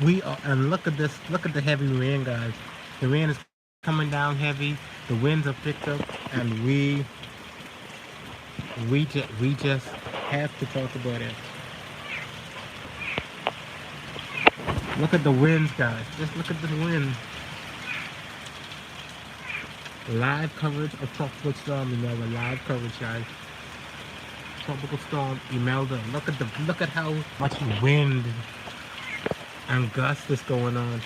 We are, and look at this. Look at the heavy rain, guys. The rain is coming down heavy. The winds are picked up, and we just have to talk about it. Look at the winds, guys. Just look at the wind. Live coverage of Tropical Storm Imelda. Live coverage, guys. Tropical Storm Imelda. Look at how much wind and gust is going on.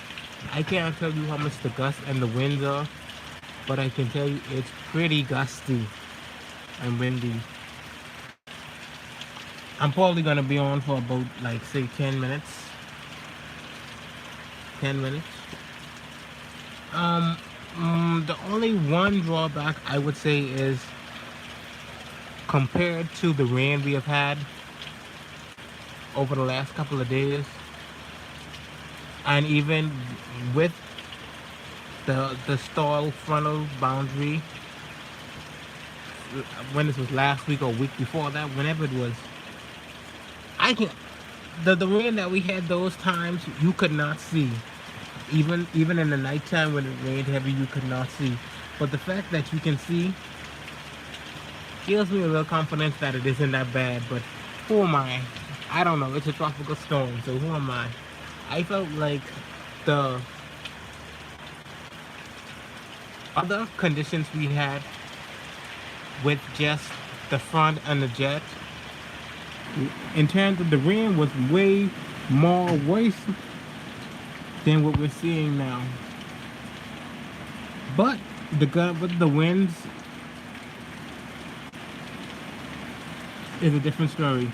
I can't tell you how much the gust and the winds are, but I can tell you it's pretty gusty and windy. I'm probably gonna be on for about like say 10 minutes. 10 minutes. Um, the only one drawback I would say is compared to the rain we have had over the last couple of days, and even with the stall frontal boundary, when this was last week or week before that, whenever it was, I can the rain that we had those times you could not see. Even in the nighttime when it rained heavy, you could not see. But the fact that you can see gives me a little confidence that it isn't that bad. But who am I? I don't know. It's a tropical storm, so who am I? I felt like the other conditions we had with just the front and the jet, in terms of the rain, was way more worse than what we're seeing now. But with the winds is a different story.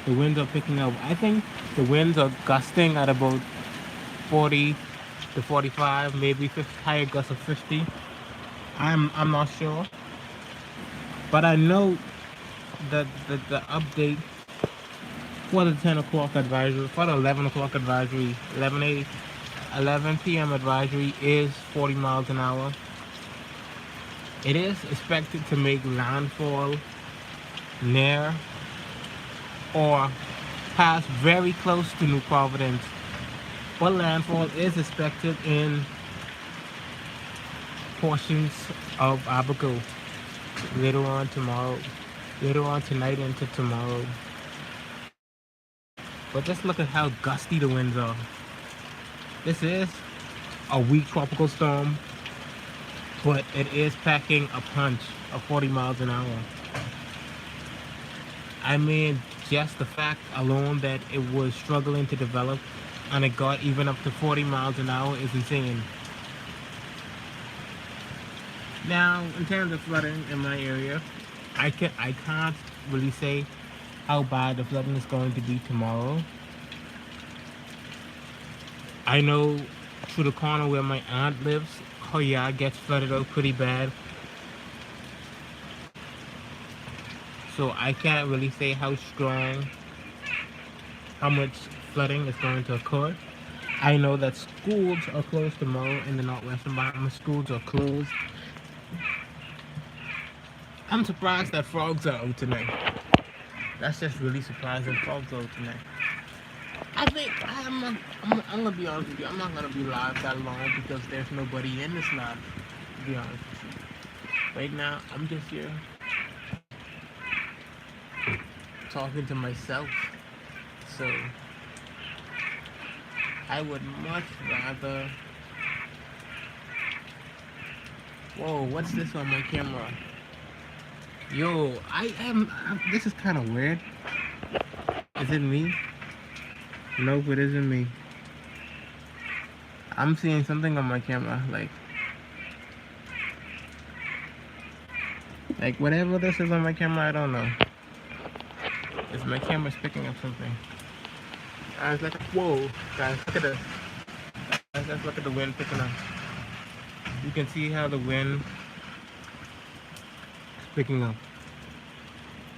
The winds are picking up. I think the winds are gusting at about 40 to 45, maybe 50, higher gusts of 50. I'm not sure, but I know that the update for the 10 o'clock advisory, for the 11 o'clock advisory, 11 p.m. advisory is 40 miles an hour. It is expected to make landfall near or pass very close to New Providence, but landfall is expected in portions of Abaco later on tomorrow, later on tonight into tomorrow. But just look at how gusty the winds are. This is a weak tropical storm, but it is packing a punch of 40 miles an hour. I mean, just the fact alone that it was struggling to develop and it got even up to 40 miles an hour is insane. Now, in terms of flooding in my area, I can't really say how bad the flooding is going to be tomorrow. I know through the corner where my aunt lives, her yard gets flooded out pretty bad. So I can't really say how strong, how much flooding is going to occur. I know that schools are closed tomorrow in the northwestern Bahamas. Schools are closed. I'm surprised that frogs are out tonight. That's just really surprising. Frogs are out tonight. I think I'm gonna be honest with you. I'm not gonna be live that long because there's nobody in this live. To be honest with you, right now I'm just here talking to myself. So I would much rather. Whoa, what's this on my camera? Yo, this is kind of weird. Is it me? Nope, it isn't me. I'm seeing something on my camera, like whatever this is on my camera, I don't know. If my camera's picking up something. I was like, whoa, guys, look at this. Guys, let's look at the wind picking up. You can see how the wind is picking up.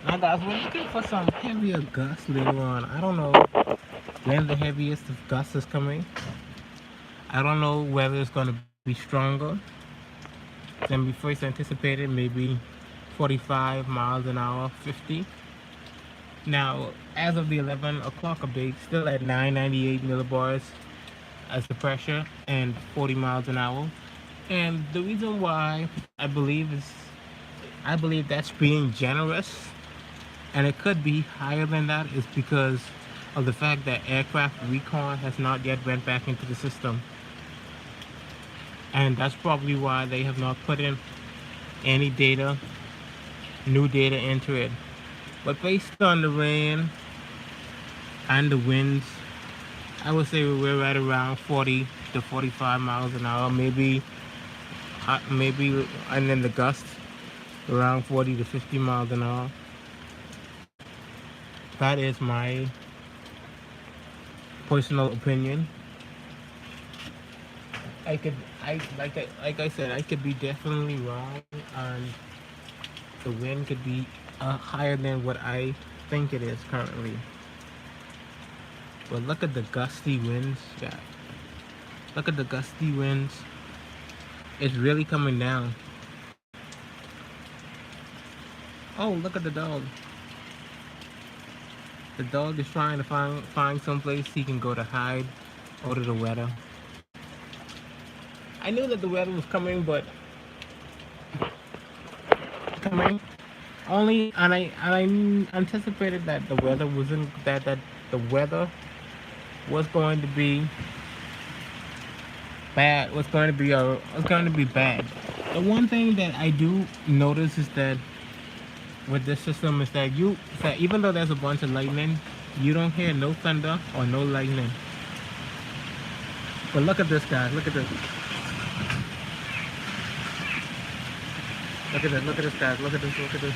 Now, guys, we're looking for some heavier gusts later on. I don't know when the heaviest of gusts is coming. I don't know whether it's going to be stronger than we first anticipated, maybe 45 miles an hour, 50. Now, as of the 11 o'clock update, still at 998 millibars as the pressure and 40 miles an hour. And the reason why I believe that's being generous, and it could be higher than that, is because of the fact that aircraft recon has not yet went back into the system. And that's probably why they have not put in any data, new data into it. But based on the rain and the winds, I would say we're at around 40 to 45 miles an hour, maybe, and then the gusts around 40 to 50 miles an hour. That is my personal opinion. I could, like I said, I could be definitely wrong, and the wind could be higher than what I think it is currently. But look at the gusty winds, yeah. Look at the gusty winds. It's really coming down. Oh, look at the dog. The dog is trying to find some place he can go to hide out of the weather. I knew that the weather was coming, but coming only, and I anticipated that the weather wasn't that the weather was going to be bad. Was going to be bad. The one thing that I do notice is that with this system is that even though there's a bunch of lightning, you don't hear no thunder or no lightning. But look at this, guys. Look at this. Look at this. Look at this, guys. Look at this. Look at this.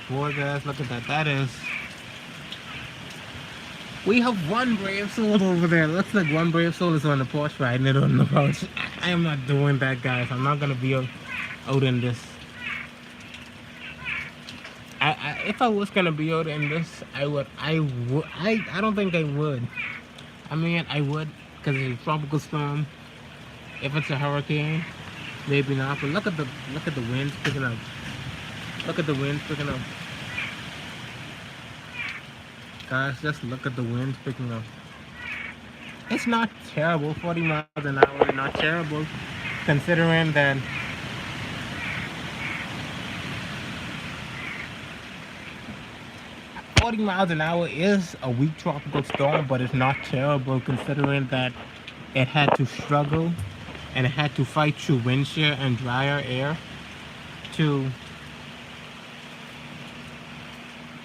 Boy, guys, look at that. That is. We have one brave soul over there. Looks like one brave soul is on the porch riding it on the couch. I am not doing that, guys. I'm not gonna be out in this. If I was gonna be out in this, I would. I don't think I would. I mean, I would, because it's a tropical storm. If it's a hurricane, maybe not. But look at the winds picking up. Look at the winds picking up. Guys, just look at the winds picking up. It's not terrible. 40 miles an hour is not terrible, considering that 40 miles an hour is a weak tropical storm, but it's not terrible considering that it had to struggle and it had to fight through wind shear and drier air to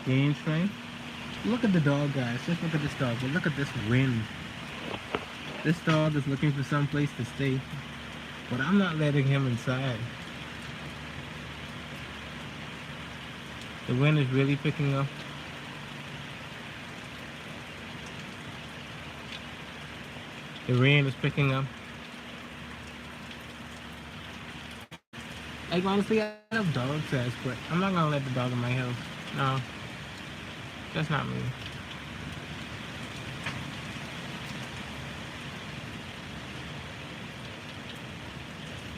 gain strength. Look at the dog, guys. Just look at this dog. But look at this wind. This dog is looking for some place to stay, but I'm not letting him inside. The wind is really picking up. The rain is picking up. Like, honestly, I have dog size, but I'm not gonna let the dog in my house. No, that's not me.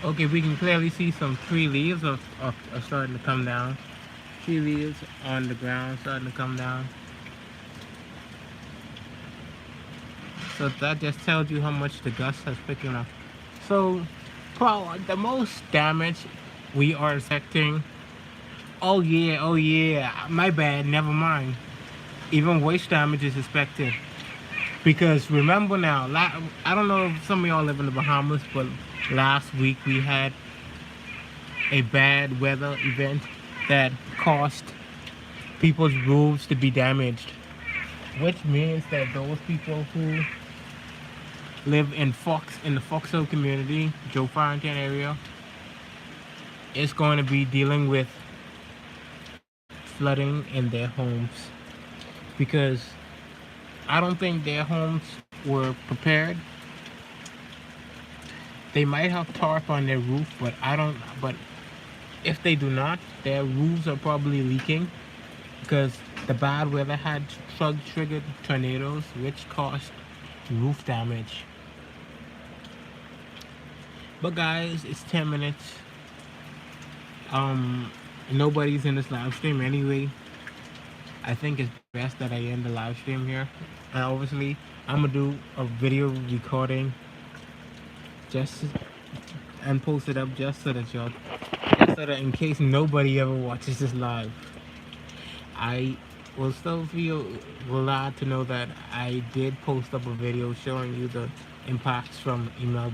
Okay, we can clearly see some tree leaves are starting to come down. Tree leaves on the ground starting to come down. So that just tells you how much the gust has picking up. So, the most damage we are expecting. Oh yeah, my bad, never mind. Even worse damage is expected. Because remember now, I don't know if some of y'all live in the Bahamas, but last week we had a bad weather event that caused people's roofs to be damaged. Which means that those people who live in the Foxhill community, Joe Farrington area, is going to be dealing with flooding in their homes, because I don't think their homes were prepared. They might have tarp on their roof, but if they do not, their roofs are probably leaking because the bad weather had triggered tornadoes, which caused roof damage. But guys, it's 10 minutes Um, Nobody's in this live stream anyway. I think it's best that I end the live stream here. And obviously, I'm gonna do a video recording just and post it up just so that in case nobody ever watches this live, I will still feel glad to know that I did post up a video showing you the impacts from email